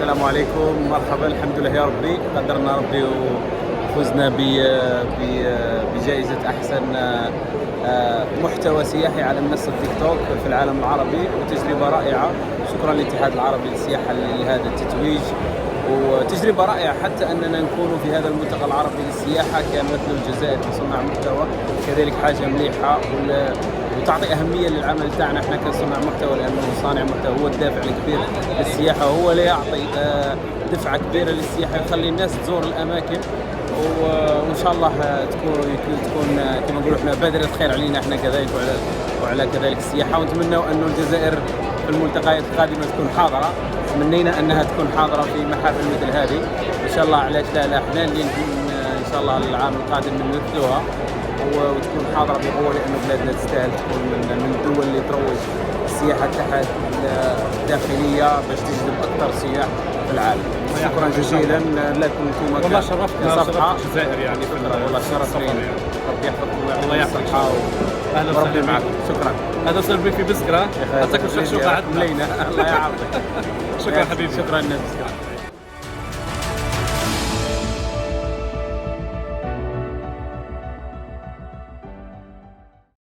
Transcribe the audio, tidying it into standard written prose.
السلام عليكم، مرحبا. الحمد لله يا ربي، قدرنا ربي وفزنا بجائزة أحسن محتوى سياحي على منصة تيك توك في العالم العربي، وتجربة رائعة. شكرا للاتحاد العربي للسياحة لهذا التتويج، وتجربة رائعة حتى أننا نكون في هذا الملتقى العربي للسياحة كمثل الجزائر كصناع محتوى، كذلك حاجة مليحة وتعطي أهمية للعمل تاعنا احنا كصناع محتوى، لأنه صانع محتوى هو الدافع الكبير للسياحة، وهو اللي يعطي دفعة كبيرة للسياحة، يخلي الناس تزور الأماكن، وإن شاء الله تكون كما نقولوا احنا بادرة خير علينا احنا كذلك وعلى كذلك السياحة. ونتمنوا أنه الجزائر في الملتقيات القادمة تكون حاضرة، تمنينا أنها تكون حاضرة في محافل مثل هذه إن شاء الله. علاش لا احنا اللي إن شاء الله العام القادم نمثلوها وتكون حاضرة بقوة، لأنه بلادنا تستاهل تكون من الدول اللي تروج السياحة تاعها الداخلية باش تجذب أكثر سياح في العالم. شكرا جزيلا لكم انتم، والله شرفتنا الجزائر يعني. والله شرف لي، ربي يحفظكم الله يعطيك الصحة واهلا وسهلا معكم. شكرا. هذا صار في بسكرة، أعطيك الشكشوكة عندنا. الله يعافيك. شكرا حبيبي. شكرا.